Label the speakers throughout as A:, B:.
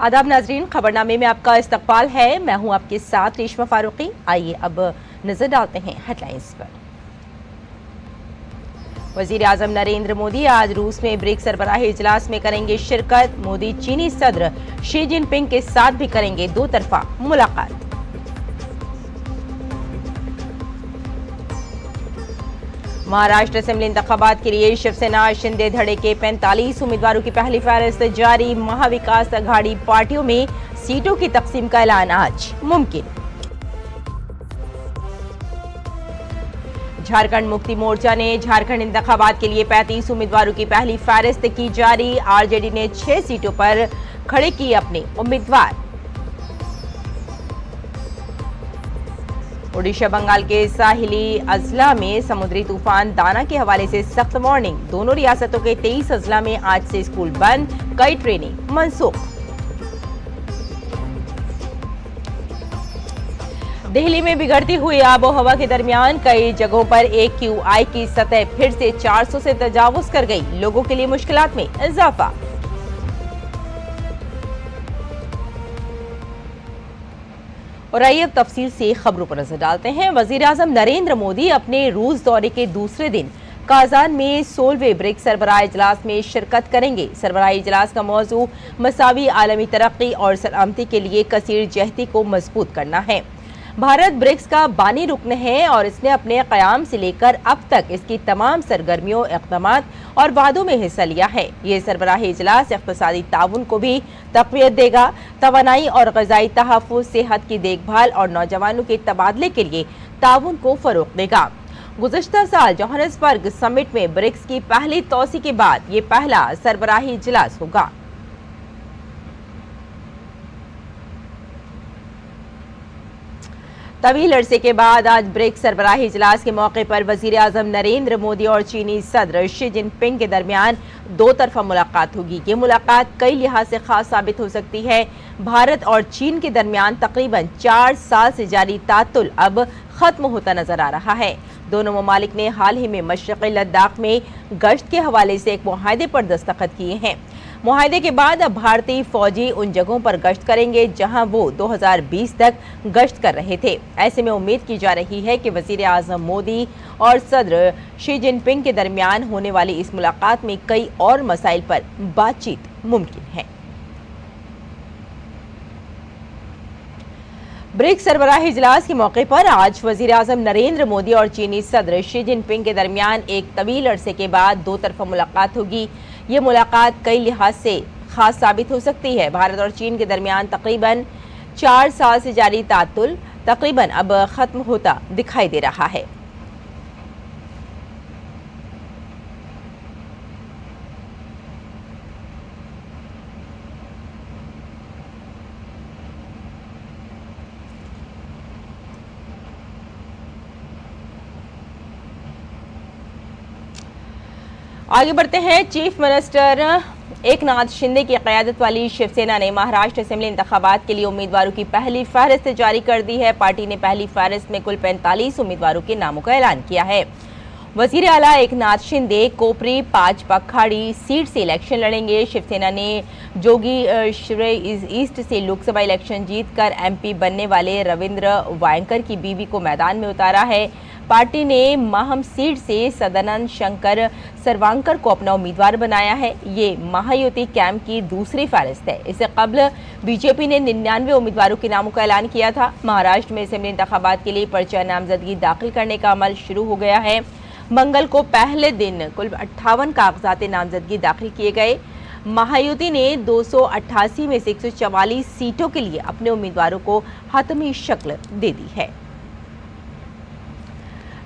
A: आदाब नाजरीन, खबरनामे में आपका इस्तकबाल है। मैं हूं आपके साथ रेशमा फारूकी। आइए अब नजर डालते हैं हेडलाइंस पर। वजीर आजम नरेंद्र मोदी आज रूस में ब्रिक्स सरबराही इजलास में करेंगे शिरकत। मोदी चीनी सदर शी जिनपिंग के साथ भी करेंगे दो तरफा मुलाकात। महाराष्ट्र असेंबली इंतखाबात के लिए शिवसेना शिंदे धड़े के 45 उम्मीदवारों की पहली फहरिस्त जारी। महाविकास अघाड़ी पार्टियों में सीटों की तकसीम का ऐलान आज मुमकिन। झारखंड मुक्ति मोर्चा ने झारखंड इंतखाबात के लिए 35 उम्मीदवारों की पहली फहरिस्त की जारी। आरजेडी ने 6 सीटों पर खड़े किए अपने उम्मीदवार। ओडिशा बंगाल के साहिली अजला में समुद्री तूफान दाना के हवाले से सख्त वार्निंग। दोनों रियासतों के 23 अजला में आज से स्कूल बंद, कई ट्रेनें मनसूख। दिल्ली में बिगड़ती हुई आबो हवा के दरमियान कई जगहों पर AQI की सतह फिर से 400 से तजावुज कर गई। लोगों के लिए मुश्किलात में इजाफा। और आइए अब तफसील से खबरों पर नजर डालते हैं। वजीर आजम नरेंद्र मोदी अपने रूस दौरे के दूसरे दिन काजान में 16वें ब्रिक्स सरबराह इजलास में शिरकत करेंगे। सरबराह इजलास का मौजू मसावी आलमी तरक्की और सलामती के लिए कसीर जहती को मजबूत करना है। भारत ब्रिक्स का बानी रुकन है और इसने अपने क़याम से लेकर अब तक इसकी तमाम सरगर्मियों, इक़दामात और वादों में हिस्सा लिया है। ये सरबराही इजलास इक़्तिसादी ताउन को भी तक़वियत देगा, तवानाई और ग़िज़ाई तहफ़्फ़ुज़, सेहत की देखभाल और नौजवानों के तबादले के लिए ताउन को फ़रोग़ देगा। गुज़श्ता साल जोहान्सबर्ग समिट में ब्रिक्स की पहली तोसी के बाद ये पहला सरबराही इजलास होगा। तवील अरसे के बाद आज ब्रिक्स सरबराही इजलास के मौके पर वजीर आजम नरेंद्र मोदी और चीनी सदर शी जिनपिंग के दरमियान दो तरफा मुलाकात होगी। ये मुलाकात कई लिहाज से खास साबित हो सकती है। भारत और चीन के दरमियान तकरीबन 4 साल से जारी तातुल अब खत्म होता नजर आ रहा है। दोनों ममालिक ने हाल ही में मशरक़ी लद्दाख में गश्त के हवाले से एक मुआहदे पर दस्तखत किए हैं। मुआहदे के बाद अब भारतीय फौजी उन जगहों पर गश्त करेंगे जहां वो 2020 तक गश्त कर रहे थे। ऐसे में उम्मीद की जा रही है कि वजीर आजम मोदी और सदर शी जिनपिंग के दरमियान होने वाली इस मुलाकात में कई और मसाइल पर बातचीत मुमकिन है। ब्रिक्स सरबराही इजलास के मौके पर आज वजीर आजम नरेंद्र मोदी और चीनी सदर शी जिनपिंग के दरमियान एक तवील अरसे के बाद दो तरफा मुलाकात होगी। ये मुलाकात कई लिहाज से खास साबित हो सकती है। भारत और चीन के दरमियान तकरीबन 4 साल से जारी तातुल तकरीबन अब खत्म होता दिखाई दे रहा है। आगे बढ़ते हैं। चीफ मिनिस्टर एकनाथ शिंदे की क़यादत वाली शिवसेना ने महाराष्ट्र असेंबली इंतखाबात के लिए उम्मीदवारों की पहली फहरिस्त जारी कर दी है। पार्टी ने पहली फहरिस्त में कुल 45 उम्मीदवारों के नामों का ऐलान किया है। वजीर आला एकनाथ शिंदे कोपरी 5 पखाड़ी सीट से इलेक्शन लड़ेंगे। शिवसेना ने जोगी श्रेय ईस्ट से लोकसभा इलेक्शन जीतकर MP बनने वाले रविंद्र वायंकर की बीवी को मैदान में उतारा है। पार्टी ने माहम सीट से सदानंद शंकर सरवांकर को अपना उम्मीदवार बनाया है। ये महायुति कैंप की दूसरी फहरिस्त है। इससे कबल बीजेपी ने 99 उम्मीदवारों के नामों का ऐलान किया था। महाराष्ट्र में असेंबली इंतखाबात के लिए पर्चा नामजदगी दाखिल करने का अमल शुरू हो गया है। मंगल को पहले दिन कुल 58 कागजात नामजदगी दाखिल किए गए। महायुति ने 288 में से 144 सीटों के लिए अपने उम्मीदवारों को हतमी शक्ल दे दी है।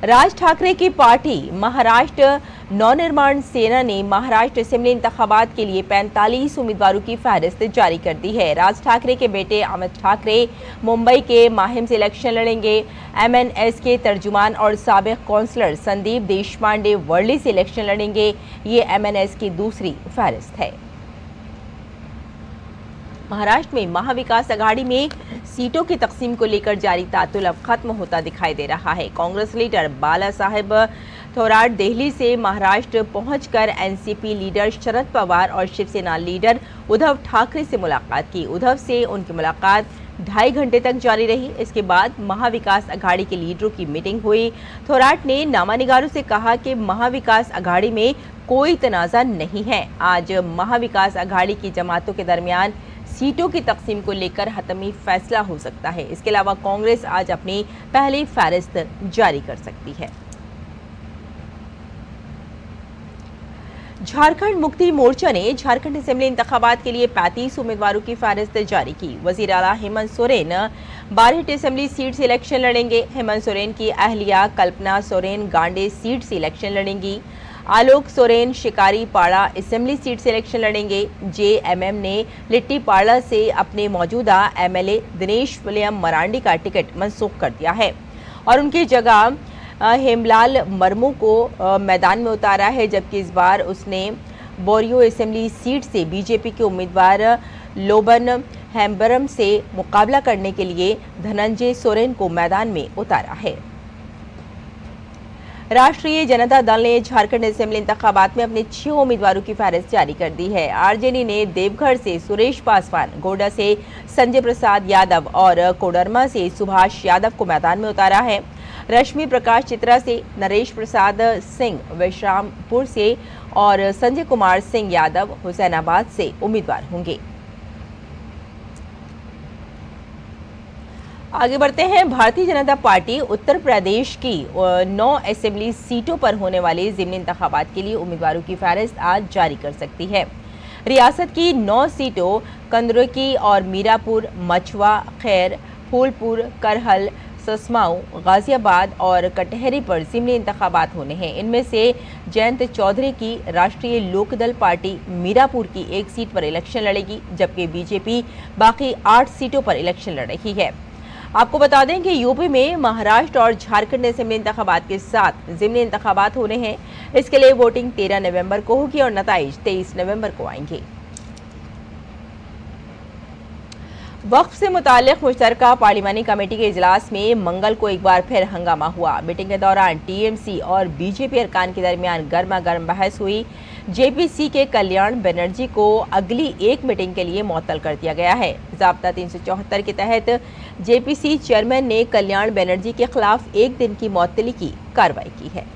A: राज ठाकरे की पार्टी महाराष्ट्र नवनिर्माण सेना ने महाराष्ट्र असेंबली इंतखाबात के लिए 45 उम्मीदवारों की फहरिस्त जारी कर दी है। राज ठाकरे के बेटे अमित ठाकरे मुंबई के माहिम से इलेक्शन लड़ेंगे। MNS के तर्जुमान और साबिक काउंसलर संदीप देशपांडे वर्ली से इलेक्शन लड़ेंगे। ये MNS की दूसरी फहरिस्त है। महाराष्ट्र में महाविकास अघाड़ी में सीटों की तकसीम को लेकर जारी तातुल अब खत्म होता दिखाई दे रहा है। कांग्रेस लीडर बाला साहेब थोराट दिल्ली से महाराष्ट्र पहुंचकर एनसीपी लीडर शरद पवार और शिवसेना लीडर उद्धव ठाकरे से मुलाकात की। उद्धव से उनकी मुलाकात 2.5 घंटे तक जारी रही। इसके बाद महाविकास अघाड़ी के लीडरों की मीटिंग हुई। थोराट ने नामानिगारों से कहा कि महाविकास अघाड़ी में कोई तनाज़ा नहीं है। आज महाविकास अघाड़ी की जमातों के दरमियान सीटों की तकसीम को लेकर हतमी फैसला हो सकता है। इसके अलावा कांग्रेस आज अपनी पहली फहरिस्त जारी कर सकती है। झारखंड मुक्ति मोर्चा ने झारखंड असेंबली इंतखाबात के लिए 35 उम्मीदवारों की फहरिस्त जारी की। वजीर आला हेमंत सोरेन 12 असेंबली सीट से इलेक्शन लड़ेंगे। हेमंत सोरेन की अहलिया कल्पना सोरेन गांडे सीट से इलेक्शन लड़ेंगी। आलोक सोरेन शिकारी पाड़ा असेंबली सीट से इलेक्शन लड़ेंगे। जेएमएम ने लिट्टी पाड़ा से अपने मौजूदा एमएलए दिनेश विलियम मरांडी का टिकट मनसूख कर दिया है और उनकी जगह हेमलाल मर्मू को मैदान में उतारा है, जबकि इस बार उसने बोरियो असेंबली सीट से बीजेपी के उम्मीदवार लोबन हेम्बरम से मुकाबला करने के लिए धनंजय सोरेन को मैदान में उतारा है। राष्ट्रीय जनता दल ने झारखंड असेंबली इंतखाबात में अपने 6 उम्मीदवारों की फहरिस्त जारी कर दी है। आरजेडी ने देवघर से सुरेश पासवान, गोड्डा से संजय प्रसाद यादव और कोडरमा से सुभाष यादव को मैदान में उतारा है। रश्मि प्रकाश चित्रा से नरेश प्रसाद सिंह विश्रामपुर से और संजय कुमार सिंह यादव हुसैनाबाद से उम्मीदवार होंगे। आगे बढ़ते हैं। भारतीय जनता पार्टी उत्तर प्रदेश की 9 असेंबली सीटों पर होने वाले ज़िमनी इंतखाबात के लिए उम्मीदवारों की फहरिस्त आज जारी कर सकती है। रियासत की 9 सीटों कंदरकी और मीरापुर, मछुआ, खैर, फूलपुर, करहल, ससमाऊ, गाजियाबाद और कटहरी पर ज़िमनी इंतखाबात होने हैं। इनमें से जयंत चौधरी की राष्ट्रीय लोकदल पार्टी मीरापुर की 1 सीट पर इलेक्शन लड़ेगी, जबकि बीजेपी बाकी 8 सीटों पर इलेक्शन लड़ रही है। आपको बता दें कि यूपी में महाराष्ट्र और झारखंड असेंबली इंतखाबात के साथ ज़िमनी इंतखाबात होने हैं। इसके लिए वोटिंग 13 नवंबर को होगी और नताइज 23 नवंबर को आएंगे। वक्फ से मुताल्लिक मुश्तरका पार्लिमानी कमेटी के इजलास में मंगल को एक बार फिर हंगामा हुआ। मीटिंग के दौरान टीएमसी और बीजेपी अरकान के दरमियान गर्मा गर्म बहस हुई। जेपीसी के कल्याण बनर्जी को अगली एक मीटिंग के लिए मुअत्तल कर दिया गया है। ज़ाब्ता 374 के तहत जेपीसी चेयरमैन ने कल्याण बनर्जी के खिलाफ 1 दिन की मुअत्तली की कार्रवाई की है।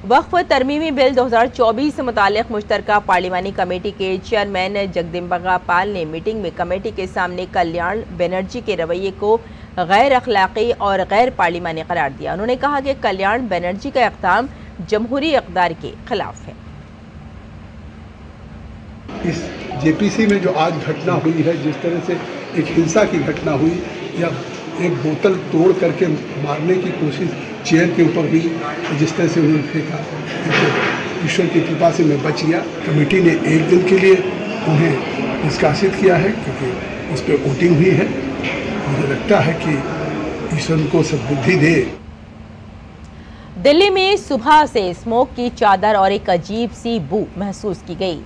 A: वक्फ तरमीमी बिल 2024 से मुताल्लिक मुश्तरका पार्लिमानी कमेटी के चेयरमैन जगदम्बिका पाल ने मीटिंग में कमेटी के सामने कल्याण बनर्जी के रवैये को गैर अखलाकी और गैर पार्लिमानी करार दिया। उन्होंने कहा कि कल्याण बनर्जी का इक़दाम जमहूरी इक़दार के खिलाफ है।
B: इस जेपीसी में जो आज घटना हुई है, जिस तरह से एक हिंसा की घटना हुई या एक बोतल तोड़ करके मारने की कोशिश चेयर के ऊपर हुई, जिस तरह से उन्होंने फेंका, ईश्वर की कृपा से मैं बच गया। कमेटी ने 1 दिन के लिए उन्हें निष्कासित किया है क्योंकि उस पर वोटिंग हुई है। मुझे लगता है कि ईश्वर को सद्बुद्धि दे।
A: दिल्ली में सुबह से स्मोक की चादर और एक अजीब सी बू महसूस की गई।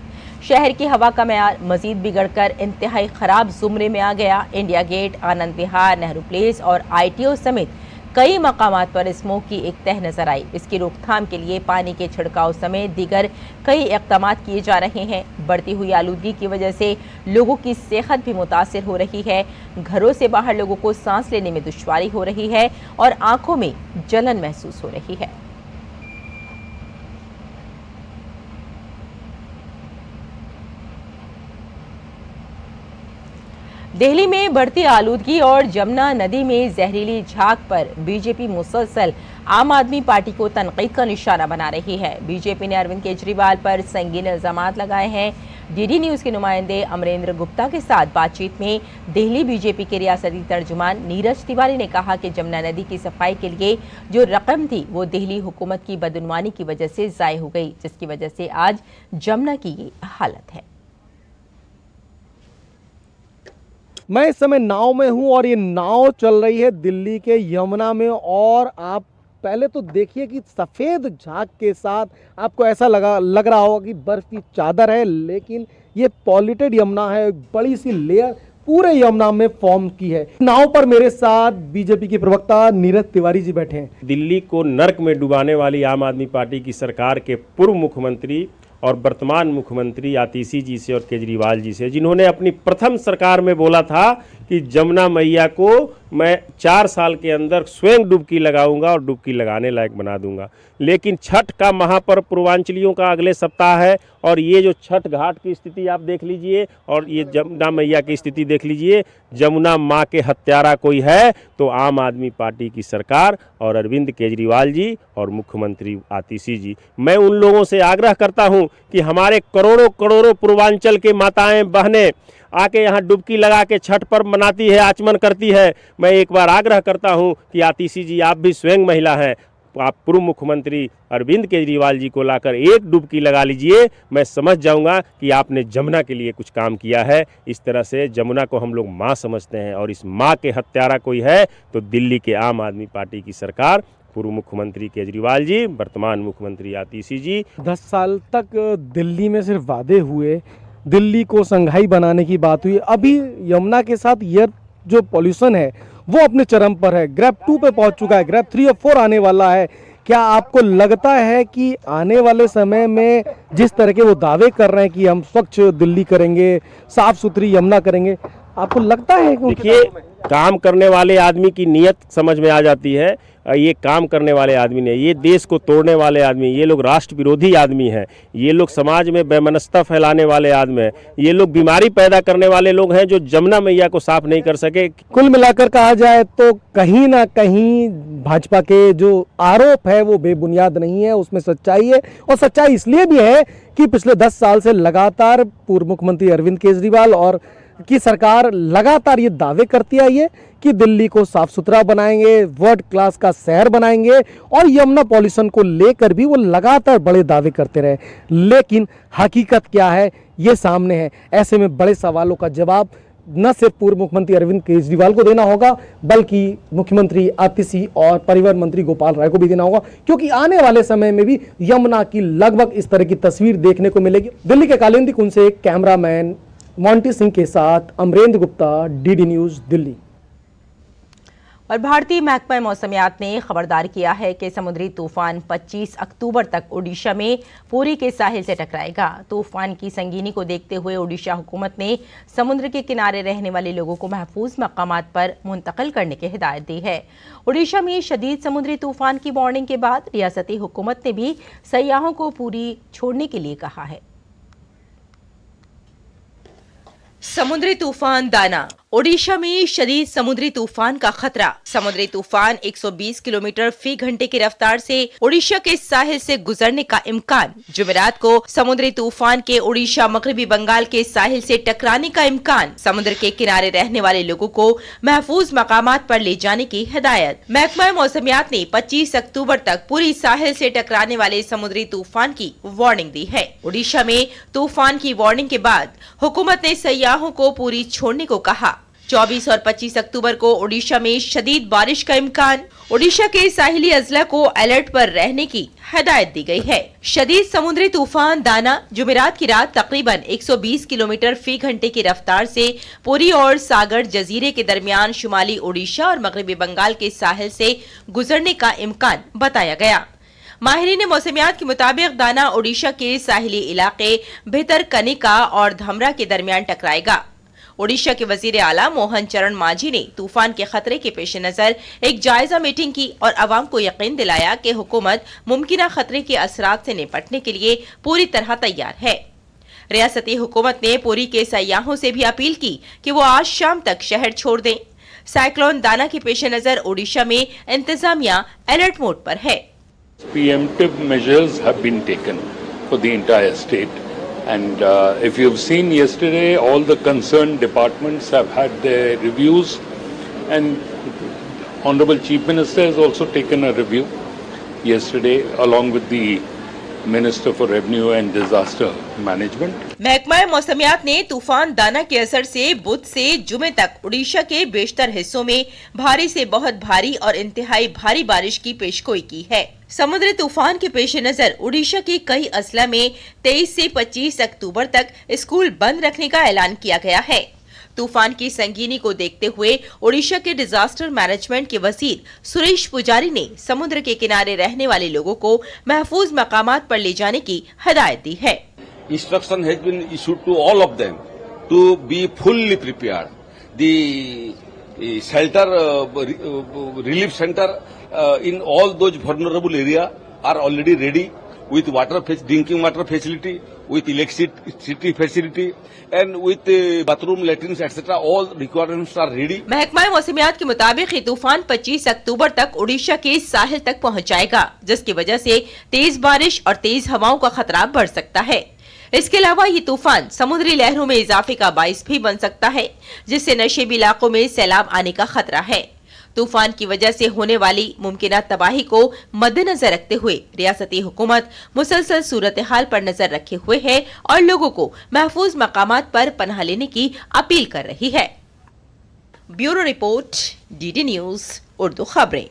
A: शहर की हवा का मेयार मजीद बिगड़कर इंतहाई खराब जुमरे में आ गया। India gate, Anand Vihar, Nehru place और आईटीओ समेत कई मकामात पर स्मोक की एक तह नजर आई। इसकी रोकथाम के लिए पानी के छिड़काव समेत दीगर कई इक़दाम किए जा रहे हैं। बढ़ती हुई आलूदगी की वजह से लोगों की सेहत भी मुतासिर हो रही है। घरों से बाहर लोगों को सांस लेने में दुश्वारी हो रही है और आंखों में जलन महसूस हो रही है। दिल्ली में बढ़ती आलूदगी और जमुना नदी में जहरीली झाग पर बीजेपी मुसलसल आम आदमी पार्टी को तनकीद का निशाना बना रही है। बीजेपी ने अरविंद केजरीवाल पर संगीन इल्जामात लगाए हैं। डीडी न्यूज के नुमाइंदे अमरेंद्र गुप्ता के साथ बातचीत में दिल्ली बीजेपी के रियासती तर्जुमान नीरज तिवारी ने कहा कि जमुना नदी की सफाई के लिए जो रकम थी वो दिल्ली हुकूमत की बदनुमानी की वजह से ज़ाय हो गई, जिसकी वजह से आज जमुना की ये हालत है।
C: मैं इस समय नाव में हूं और ये नाव चल रही है दिल्ली के यमुना में और आप पहले तो देखिए कि सफ़ेद झाग के साथ आपको ऐसा लग रहा होगा कि बर्फ़ की चादर है, लेकिन ये पॉल्यूटेड यमुना है। एक बड़ी सी लेयर पूरे यमुना में फॉर्म की है। नाव पर मेरे साथ बीजेपी के प्रवक्ता नीरज तिवारी जी बैठे हैं।
D: दिल्ली को नर्क में डुबाने वाली आम आदमी पार्टी की सरकार के पूर्व मुख्यमंत्री और वर्तमान मुख्यमंत्री आतिशी जी से और केजरीवाल जी से, जिन्होंने अपनी प्रथम सरकार में बोला था कि जमुना मैया को मैं 4 साल के अंदर स्वयं डुबकी लगाऊंगा और डुबकी लगाने लायक बना दूंगा। लेकिन छठ का महापर्व पूर्वांचलियों का अगले सप्ताह है और ये जो छठ घाट की स्थिति आप देख लीजिए और ये जमुना मैया की स्थिति देख लीजिए। जमुना माँ के हत्यारा कोई है तो आम आदमी पार्टी की सरकार और अरविंद केजरीवाल जी और मुख्यमंत्री आतिशी जी। मैं उन लोगों से आग्रह करता हूँ कि हमारे करोड़ों करोड़ों पूर्वांचल के माताएं बहनें आके यहाँ डुबकी लगा के छठ पर्व मनाती है, आचमन करती है। मैं एक बार आग्रह करता हूँ कि आतिशी जी आप भी स्वयं महिला हैं, आप पूर्व मुख्यमंत्री अरविंद केजरीवाल जी को लाकर एक डुबकी लगा लीजिए। मैं समझ जाऊंगा कि आपने जमुना के लिए कुछ काम किया है। इस तरह से जमुना को हम लोग माँ समझते हैं और इस माँ के हत्यारा कोई है तो दिल्ली के आम आदमी पार्टी की सरकार, पूर्व मुख्यमंत्री केजरीवाल जी, वर्तमान मुख्यमंत्री आतिशी जी।
C: 10 साल तक दिल्ली में सिर्फ वादे हुए, दिल्ली को संघाई बनाने की बात हुई। अभी यमुना के साथ एयर जो पॉल्यूशन है वो अपने चरम पर है, ग्रेड 2 पे पहुंच चुका है, ग्रेड 3 और 4 आने वाला है। क्या आपको लगता है कि आने वाले समय में जिस तरह के वो दावे कर रहे हैं कि हम स्वच्छ दिल्ली करेंगे, साफ सुथरी यमुना करेंगे, आपको लगता है?
D: देखिए, काम करने वाले आदमी की नीयत समझ में आ जाती है। ये काम करने वाले आदमी ने, ये देश को तोड़ने वाले आदमी, ये लोग राष्ट्र विरोधी आदमी हैं, ये लोग समाज में बेमनस्ता फैलाने वाले आदमी हैं, ये लोग बीमारी पैदा करने वाले लोग हैं जो जमुना मैया को साफ नहीं कर सके।
C: कुल मिलाकर कहा जाए तो कहीं ना कहीं भाजपा के जो आरोप है वो बेबुनियाद नहीं है, उसमें सच्चाई है। और सच्चाई इसलिए भी है कि पिछले 10 साल से लगातार पूर्व मुख्यमंत्री अरविंद केजरीवाल और की सरकार लगातार ये दावे करती आई है कि दिल्ली को साफ सुथरा बनाएंगे, वर्ल्ड क्लास का शहर बनाएंगे और यमुना पॉल्यूशन को लेकर भी वो लगातार बड़े दावे करते रहे। लेकिन हकीकत क्या है ये सामने है। ऐसे में बड़े सवालों का जवाब न सिर्फ पूर्व मुख्यमंत्री अरविंद केजरीवाल को देना होगा बल्कि मुख्यमंत्री आतिशी और परिवहन मंत्री गोपाल राय को भी देना होगा, क्योंकि आने वाले समय में भी यमुना की लगभग इस तरह की तस्वीर देखने को मिलेगी। दिल्ली के कालिंदी कुंज से कैमरामैन मोंटी सिंह के साथ अमरेंद्र गुप्ता, डीडी न्यूज, दिल्ली।
A: और भारतीय महकमा मौसमियात ने खबरदार किया है कि समुद्री तूफान 25 अक्टूबर तक ओडिशा में पुरी के साहिल से टकराएगा। तूफान की संगीनी को देखते हुए ओडिशा हुकूमत ने समुद्र के किनारे रहने वाले लोगों को महफूज मकामात पर मुंतकिल करने की हिदायत दी है। ओडिशा में शदीद समुद्री तूफान की वार्निंग के बाद रियासती हुकूमत ने भी सयाहों को पुरी छोड़ने के लिए कहा है। समुद्री तूफान दाना। ओडिशा में शदीद समुद्री तूफान का खतरा। समुद्री तूफान 120 किलोमीटर फी घंटे की रफ्तार से ओडिशा के साहिल से गुजरने का इम्कान। जुमेरात को समुद्री तूफान के ओडिशा मगरबी बंगाल के साहिल से टकराने का इम्कान। समुद्र के किनारे रहने वाले लोगों को महफूज मकामात पर ले जाने की हिदायत। महकमा मौसमियात ने 25 अक्टूबर तक पूरी साहिल से टकराने वाले समुद्री तूफान की वार्निंग दी है। ओडिशा में तूफान की वार्निंग के बाद हुकूमत ने सयाहों को पूरी छोड़ने को कहा। 24 और 25 अक्टूबर को ओडिशा में शदीद बारिश का इम्कान। ओडिशा के साहिली अजला को अलर्ट पर रहने की हिदायत दी गई है। शदीद समुद्री तूफान दाना जुमेरात की रात तकरीबन 120 किलोमीटर फी घंटे की रफ्तार से पुरी और सागर जजीरे के दरमियान शुमाली ओडिशा और मगरबी बंगाल के साहिल से गुजरने का इम्कान बताया गया। माहिरीन मौसमियात के मुताबिक दाना ओडिशा के साहिली इलाके भितरकनिका और धमरा के दरमियान टकराएगा। ओडिशा के वजीर आला मोहन चरण मांझी ने तूफान के खतरे के पेश नजर एक जायजा मीटिंग की और अवाम को यकीन दिलाया कि हुकूमत मुमकिना खतरे के असरात से निपटने के लिए पूरी तरह तैयार है। रियासती हुकूमत ने पुरी के सयाहों से भी अपील की कि वो आज शाम तक शहर छोड़ दें। साइक्लोन दाना के पेश नजर ओडिशा में इंतजामिया अलर्ट मोड पर है।
E: Preemptive measures have been taken for the entire state. And if you've seen yesterday, all the concerned departments have had their reviews, and Honorable Chief Minister has also taken a review yesterday along with the Minister for Revenue and Disaster Management.
A: महकमा मौसमियात ने तूफान दाना के असर से बुध से जुमे तक ओडिशा के बेशतर हिस्सों में भारी से बहुत भारी और इंतहाई भारी बारिश की पेशगोई की है। समुद्री तूफान के पेश नजर ओडिशा के कई अजला में 23 से 25 अक्टूबर तक स्कूल बंद रखने का ऐलान किया गया है। तूफान की संगीनी को देखते हुए ओडिशा के डिजास्टर मैनेजमेंट के वजीर सुरेश पुजारी ने समुद्र के किनारे रहने वाले लोगों को महफूज मकामात पर ले जाने की हिदायत दी है।
F: Instruction has been issued to all of them to be fully prepared. The shelter relief center in all those vulnerable area are already ready with drinking water facility, with electricity facility, and with bathroom, latrines, etc. All requirements are ready.
A: महकमा मौसमियात के मुताबिक ये तूफान 25 अक्टूबर तक उड़ीसा के साहिल तक पहुंच जाएगा, जिसकी वजह से तेज बारिश और तेज हवाओं का खतरा बढ़ सकता है। इसके अलावा ये तूफान समुद्री लहरों में इजाफे का बाइस भी बन सकता है, जिससे नशेबी इलाकों में सैलाब आने का खतरा है। तूफान की वजह से होने वाली मुमकिन तबाही को मद्देनजर रखते हुए रियासती हुकूमत मुसलसल सूरत हाल पर नजर रखे हुए है और लोगों को महफूज मकामात पर पनाह लेने की अपील कर रही है। Bureau report, DD news Urdu खबरें।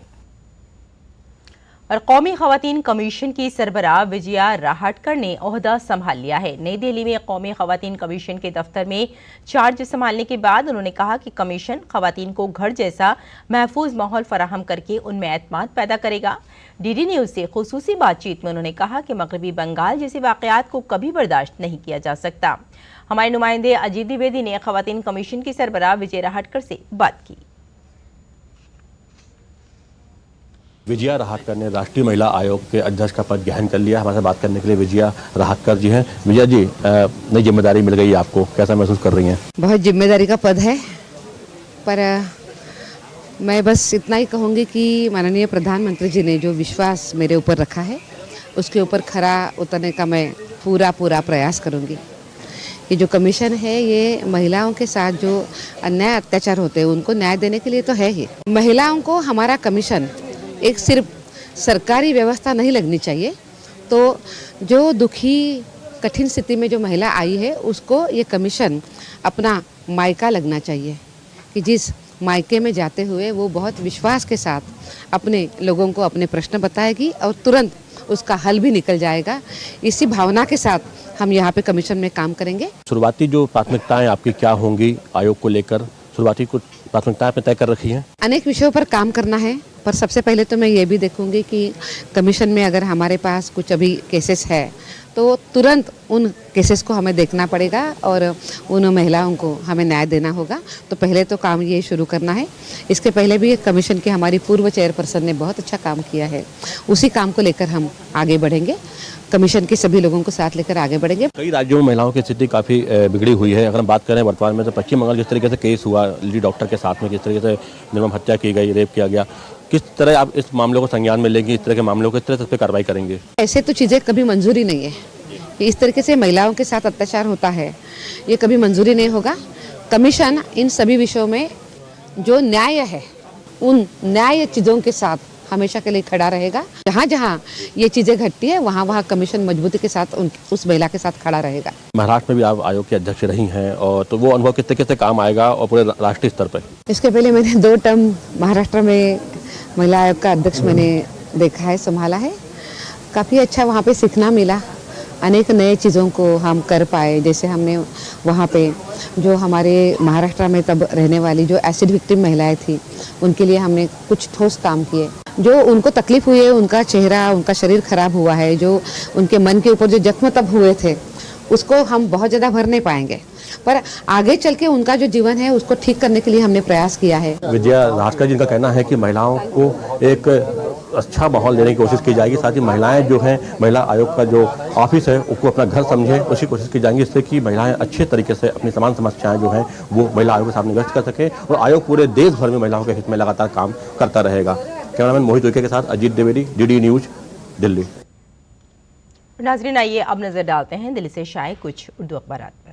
A: और कौमी खवातीन कमीशन की सरबराह विजया राहटकर ने ओहदा संभाल लिया है। नई दिल्ली में कौमी खवातीन कमीशन के दफ्तर में चार्ज संभालने के बाद उन्होंने कहा कि कमीशन खवातीन को घर जैसा महफूज माहौल फराहम करके उनमें एतमाद पैदा करेगा। डीडी न्यूज से खुसूसी बातचीत में उन्होंने कहा कि मगरबी बंगाल जैसे वाकयात को कभी बर्दाश्त नहीं किया जा सकता। हमारे नुमाइंदे अजीत द्विवेदी ने खवातीन कमीशन की सरबराह विजय राहटकर से बात की।
G: विजया राहटकर ने राष्ट्रीय महिला आयोग के अध्यक्ष का पद ग्रहण कर लिया। हमारे साथ बात करने के लिए विजया राहटकर जी हैं। विजया जी, नई जिम्मेदारी मिल गई आपको, कैसा महसूस कर रही हैं?
H: बहुत जिम्मेदारी का पद है, पर मैं बस इतना ही कहूँगी कि माननीय प्रधानमंत्री जी ने जो विश्वास मेरे ऊपर रखा है उसके ऊपर खरा उतरने का मैं पूरा प्रयास करूँगी। ये जो कमीशन है ये महिलाओं के साथ जो अन्याय अत्याचार होते हैं उनको न्याय देने के लिए तो है ही। महिलाओं को हमारा कमीशन एक सिर्फ सरकारी व्यवस्था नहीं लगनी चाहिए, तो जो दुखी कठिन स्थिति में जो महिला आई है उसको ये कमीशन अपना मायका लगना चाहिए कि जिस मायके में जाते हुए वो बहुत विश्वास के साथ अपने लोगों को अपने प्रश्न बताएगी और तुरंत उसका हल भी निकल जाएगा। इसी भावना के साथ हम यहाँ पे कमीशन में काम करेंगे।
G: शुरुआती जो प्राथमिकताएं आपकी क्या होंगी आयोग को लेकर, शुरुआती कुछ प्राथमिकताएं आपने तय कर रखी हैं?
H: अनेक विषयों पर काम करना है, पर सबसे पहले तो मैं ये भी देखूंगी कि कमीशन में अगर हमारे पास कुछ अभी केसेस है तो तुरंत उन केसेस को हमें देखना पड़ेगा और उन महिलाओं को हमें न्याय देना होगा। तो पहले तो काम ये शुरू करना है। इसके पहले भी कमीशन की हमारी पूर्व चेयरपर्सन ने बहुत अच्छा काम किया है, उसी काम को लेकर हम आगे बढ़ेंगे। कमीशन के सभी लोगों को साथ लेकर आगे बढ़ेंगे।
G: कई राज्यों में महिलाओं की स्थिति काफ़ी बिगड़ी हुई है। अगर हम बात करें वर्तमान में तो पश्चिम बंगाल जिस तरीके से केस हुआ लेडी डॉक्टर के साथ में, किस तरीके से निर्मम हत्या की गई, रेप किया गया, किस तरह आप इस मामलों को संज्ञान में लेंगे, इस तरह के मामलों को किस तरह से कार्रवाई करेंगे?
H: ऐसे तो चीज़ें कभी मंजूरी नहीं है कि इस तरीके से महिलाओं के साथ अत्याचार होता है, ये कभी मंजूरी नहीं होगा। कमीशन इन सभी विषयों में जो न्याय है उन न्याय चीज़ों के साथ हमेशा के लिए खड़ा रहेगा। जहाँ जहाँ ये चीज़ें घटती है वहाँ वहाँ कमीशन मजबूती के साथ उस महिला के साथ खड़ा रहेगा।
G: महाराष्ट्र में भी आप आयोग के अध्यक्ष रही हैं, और तो वो अनुभव किस तरीके से काम आएगा और पूरे राष्ट्रीय स्तर पर?
H: इसके पहले मैंने 2 टर्म महाराष्ट्र में महिला आयोग का अध्यक्ष मैंने देखा है, संभाला है। काफ़ी अच्छा वहाँ पे सीखना मिला, अनेक नए चीज़ों को हम कर पाए। जैसे हमने वहाँ पे जो हमारे महाराष्ट्र में तब रहने वाली जो एसिड विक्टिम महिलाएं थी उनके लिए हमने कुछ ठोस काम किए। जो उनको तकलीफ हुई है, उनका चेहरा, उनका शरीर खराब हुआ है, जो उनके मन के ऊपर जो जख्म तब हुए थे उसको हम बहुत ज़्यादा भर नहीं पाएंगे, पर आगे चल के उनका जो जीवन है उसको ठीक करने के लिए हमने प्रयास किया है।
G: विजया राहटकर जी का कहना है कि महिलाओं को एक अच्छा माहौल देने की कोशिश की जाएगी, साथ ही महिलाएं जो हैं, महिला आयोग का जो ऑफिस है उसको अपना घर समझें, उसकी कोशिश की जाएगी, इससे कि महिलाएं अच्छे तरीके से अपनी समान समस्याएं जो हैं वो महिला आयोग के सामने व्यक्त कर सकें और आयोग पूरे देश भर में महिलाओं के हित में लगातार काम करता रहेगा। कैमरामैन मोहित उइके के साथ अजीत द्विवेदी, डीडी न्यूज, दिल्ली।
A: नाजरीन, आइए अब नजर डालते हैं दिल्ली से शाये कुछ उर्दू अखबारात पर।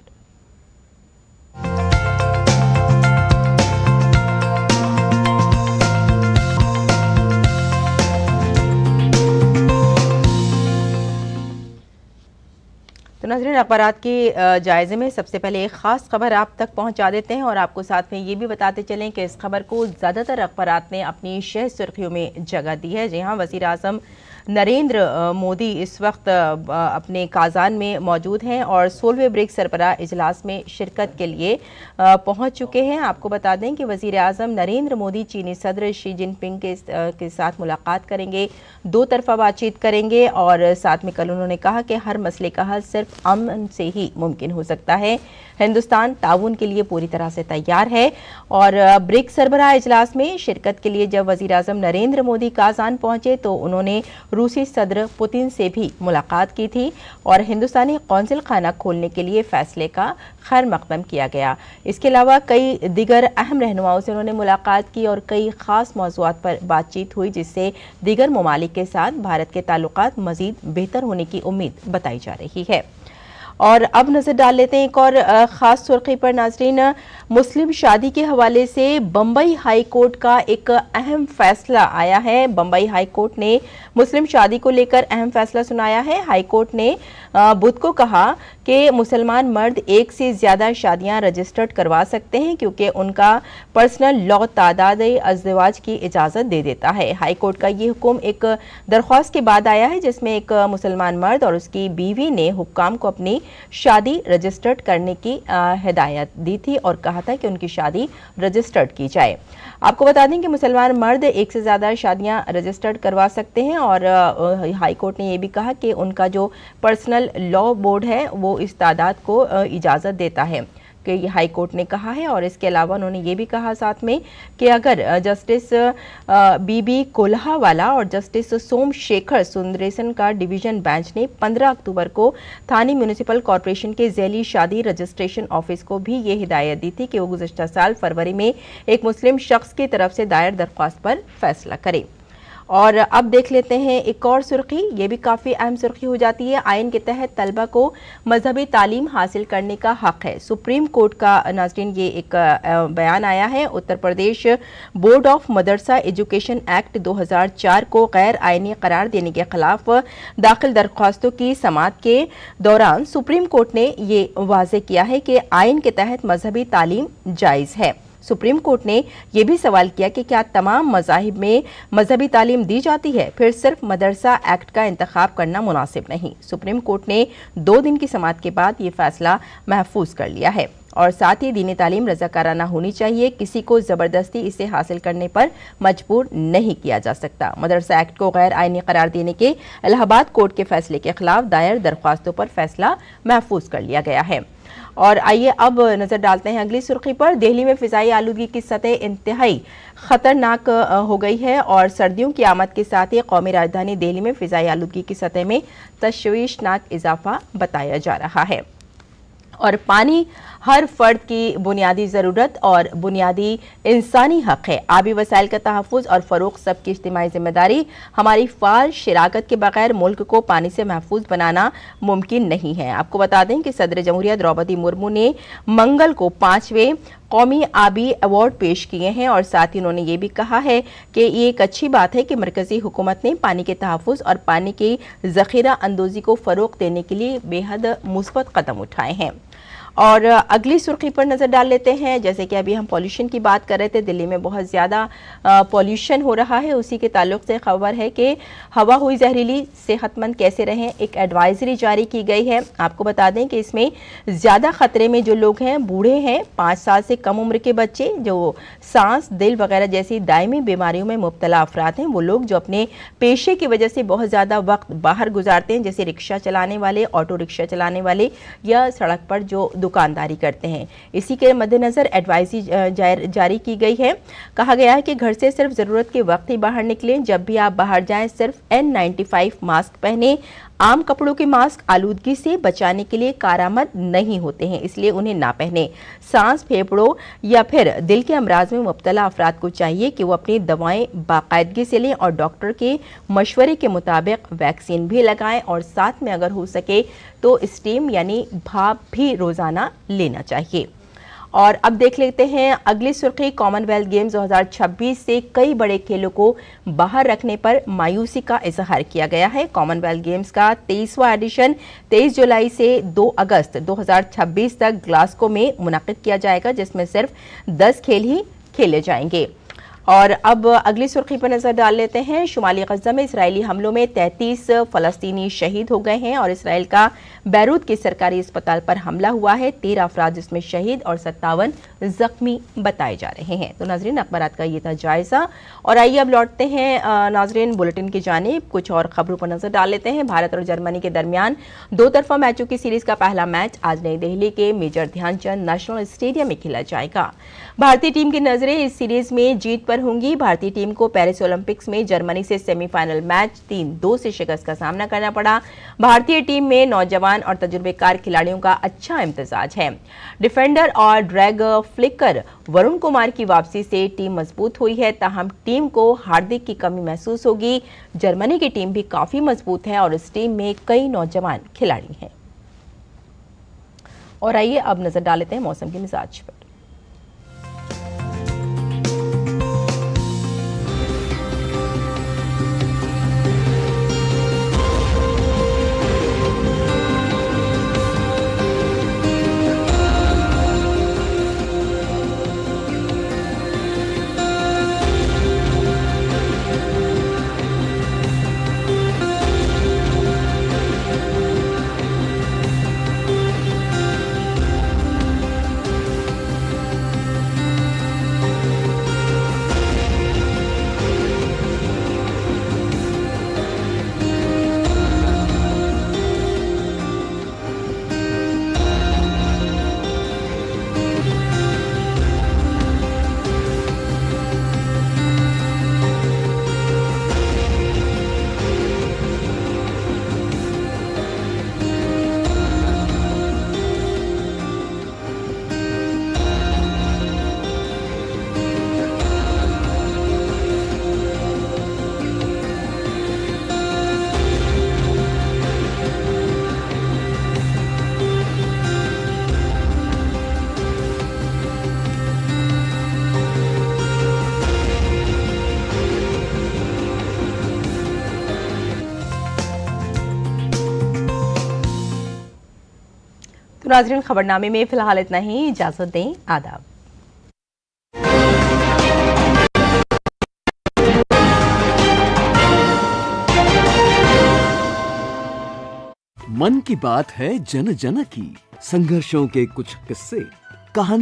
A: तो नाज़रीन, अखबारात के जायज़े में सबसे पहले एक ख़ास खबर आप तक पहुंचा देते हैं और आपको साथ में ये भी बताते चलें कि इस खबर को ज़्यादातर अखबारात ने अपनी शह सुर्खियों में जगह दी है। जी हाँ, वज़ीर आज़म नरेंद्र मोदी इस वक्त अपने काजान में मौजूद हैं और 16वें ब्रिक्स सरबराह इजलास में शिरकत के लिए पहुंच चुके हैं। आपको बता दें कि वजीर आजम नरेंद्र मोदी चीनी सदर शी जिनपिंग के साथ मुलाकात करेंगे, दो तरफा बातचीत करेंगे और साथ में कल उन्होंने कहा कि हर मसले का हल सिर्फ अमन से ही मुमकिन हो सकता है। हिंदुस्तान ताउन के लिए पूरी तरह से तैयार है। और ब्रिक्स सरबराह इजलास में शिरकत के लिए जब वजीर आजम नरेंद्र मोदी काजान पहुंचे तो उन्होंने रूसी सदर पुतिन से भी मुलाकात की थी और हिंदुस्तानी कौंसिल खाना खोलने के लिए फैसले का खैर मकदम किया गया। इसके अलावा कई दीगर अहम रहनुमाओं से उन्होंने मुलाकात की और कई खास मौज़ूआत पर बातचीत हुई, जिससे दीगर ममालिक के साथ भारत के ताल्लुकात मजीद बेहतर होने की उम्मीद बताई जा रही है। और अब नजर डाल लेते हैं एक और खास सुर्खी पर नाजरीन। मुस्लिम शादी के हवाले से बम्बई हाई कोर्ट का एक अहम फैसला आया है। बम्बई हाई कोर्ट ने मुस्लिम शादी को लेकर अहम फैसला सुनाया है। हाई कोर्ट ने बुध को कहा कि मुसलमान मर्द एक से ज्यादा शादियां रजिस्टर्ड करवा सकते हैं क्योंकि उनका पर्सनल लॉ तादाद अज़दिवाज की इजाजत दे देता है। हाई कोर्ट का ये हुक्म एक दरख्वास्त के बाद आया है जिसमें एक मुसलमान मर्द और उसकी बीवी ने हुक्काम को अपनी शादी रजिस्टर्ड करने की हिदायत दी थी और कहा था कि उनकी शादी रजिस्टर्ड की जाए। आपको बता दें कि मुसलमान मर्द एक से ज्यादा शादियां रजिस्टर्ड करवा सकते हैं और हाई कोर्ट ने यह भी कहा कि उनका जो पर्सनल लॉ बोर्ड है वो इस तादाद को इजाजत देता है कि हाई कोर्ट ने कहा है। और इसके अलावा उन्होंने ये भी कहा साथ में कि अगर जस्टिस बीबी कोल्हावाला और जस्टिस सोमशेखर सुंदरेसन का डिवीजन बेंच ने 15 अक्टूबर को थाने म्यूनिसिपल कॉरपोरेशन के ज़ैली शादी रजिस्ट्रेशन ऑफिस को भी ये हिदायत दी थी कि वो गुज़श्ता साल फरवरी में एक मुस्लिम शख्स की तरफ से दायर दरख्वास्त पर फैसला करे। और अब देख लेते हैं एक और सुर्खी, ये भी काफ़ी अहम सुर्खी हो जाती है। आइन के तहत तलबा को मजहबी तालीम हासिल करने का हक है। सुप्रीम कोर्ट का नाज़रीन ये एक बयान आया है। Uttar Pradesh Board of Madrasa Education Act 2004 को गैर आइनी करार देने के खिलाफ दाखिल दरख्वास्तों की समाअत के दौरान सुप्रीम कोर्ट ने ये वाज़ेह किया है कि आइन के तहत मजहबी तालीम जायज़ है। सुप्रीम कोर्ट ने यह भी सवाल किया कि क्या तमाम मज़ाहिब में मजहबी तालीम दी जाती है, फिर सिर्फ मदरसा एक्ट का इंतखाब करना मुनासिब नहीं। सुप्रीम कोर्ट ने 2 दिन की समाअत के बाद ये फैसला महफूज कर लिया है और साथ ही दीनी तालीम रज़ाकाराना होनी चाहिए, किसी को ज़बरदस्ती इसे हासिल करने पर मजबूर नहीं किया जा सकता। मदरसा एक्ट को गैर आइनी करार देने के इलाहाबाद कोर्ट के फैसले के खिलाफ दायर दरख्वास्तों पर फैसला महफूज कर लिया गया है। और आइए अब नजर डालते हैं अगली सुर्खी पर। दिल्ली में फिजाई आलूगी की सतह इंतहाई खतरनाक हो गई है और सर्दियों की आमद के साथ ही कौमी राजधानी दिल्ली में फिजाई आलूगी की सतह में तशवीशनाक इजाफा बताया जा रहा है। और पानी हर फर्द की बुनियादी ज़रूरत और बुनियादी इंसानी हक है। आबी वसाइल का तहफ़्फ़ुज़ और फ़रोग़ सबकी इज्तिमाई ज़िम्मेदारी। हमारी फ़ाल शराकत के बगैर मुल्क को पानी से महफूज बनाना मुमकिन नहीं है। आपको बता दें कि सदर जमहूरिया द्रौपदी मुर्मू ने मंगल को 5वें कौमी आबी अवार्ड पेश किए हैं और साथ ही उन्होंने ये भी कहा है कि ये एक अच्छी बात है कि मरकज़ी हुकूमत ने पानी के तहफ़्फ़ुज़ और पानी की ज़ख़ीरा अंदोज़ी को फ़रोग़ देने के लिए बेहद मुस्बत कदम उठाए हैं। और अगली सुर्खी पर नज़र डाल लेते हैं। जैसे कि अभी हम पॉल्यूशन की बात कर रहे थे, दिल्ली में बहुत ज़्यादा पॉल्यूशन हो रहा है। उसी के ताल्लुक से खबर है कि हवा हुई जहरीली, सेहतमंद कैसे रहें, एक एडवाइजरी जारी की गई है। आपको बता दें कि इसमें ज़्यादा ख़तरे में जो लोग हैं, बूढ़े हैं, 5 साल से कम उम्र के बच्चे, जो सांस, दिल वगैरह जैसी दायमी बीमारियों में मुब्तला अफराद हैं, वो लोग जो अपने पेशे की वजह से बहुत ज़्यादा वक्त बाहर गुजारते हैं, जैसे रिक्शा चलाने वाले, ऑटो रिक्शा चलाने वाले या सड़क पर जो दुकानदारी करते हैं। इसी के मद्देनजर एडवाइजरी जारी की गई है। कहा गया है कि घर से सिर्फ जरूरत के वक्त ही बाहर निकलें। जब भी आप बाहर जाएं सिर्फ N95 मास्क पहनें। आम कपड़ों के मास्क आलूदगी से बचाने के लिए कारआमद नहीं होते हैं, इसलिए उन्हें ना पहने। सांस, फेफड़ों या फिर दिल के अमराज में मुब्तला अफराद को चाहिए कि वो अपनी दवाएं बाकायदगी से लें और डॉक्टर के मशवरे के मुताबिक वैक्सीन भी लगाएं और साथ में अगर हो सके तो स्टीम यानी भाप भी रोजाना लेना चाहिए। और अब देख लेते हैं अगली सुर्खी। कॉमनवेल्थ गेम्स 2026 से कई बड़े खेलों को बाहर रखने पर मायूसी का इजहार किया गया है। कॉमनवेल्थ गेम्स का 23वां एडिशन 23 जुलाई से 2 अगस्त 2026 तक ग्लासगो में मुनक्किद किया जाएगा, जिसमें सिर्फ 10 खेल ही खेले जाएंगे। और अब अगली सुर्खी पर नजर डाल लेते हैं। शुमाली गजा में इजरायली हमलों में 33 फलस्तीनी शहीद हो गए हैं और इसराइल का बैरूत के सरकारी अस्पताल पर हमला हुआ है। 13 अफराद इसमें शहीद और 57 जख्मी बताए जा रहे हैं। तो नाजरीन, अखबारात का ये था जायजा और आइए अब लौटते हैं नाजरीन बुलेटिन की जानिब। कुछ और खबरों पर नजर डाल लेते हैं। भारत और जर्मनी के दरमियान 2 तरफा मैचों की सीरीज का पहला मैच आज नई दिल्ली के मेजर ध्यानचंद नेशनल स्टेडियम में खेला जाएगा। भारतीय टीम की नजरें इस सीरीज में जीत पर होंगी। भारतीय टीम को पेरिस ओलंपिक्स में जर्मनी से सेमीफाइनल मैच 3-2 से शिकस्त का सामना करना पड़ा। भारतीय टीम में नौजवान और तजुर्बेकार खिलाड़ियों का अच्छा इम्तिजाज है। डिफेंडर और ड्रैग फ्लिकर वरुण कुमार की वापसी से टीम मजबूत हुई है, ताहम टीम को हार्दिक की कमी महसूस होगी। जर्मनी की टीम भी काफी मजबूत है और इस टीम में कई नौजवान खिलाड़ी हैं। और आइए अब नजर डाल लेते हैं मौसम के मिजाज पर। तो नाज़रीन, खबरनामे में फिलहाल इतना ही। इजाजत दें, आदाब।
I: मन की बात है जन जन की, संघर्षों के कुछ किस्से, कहानी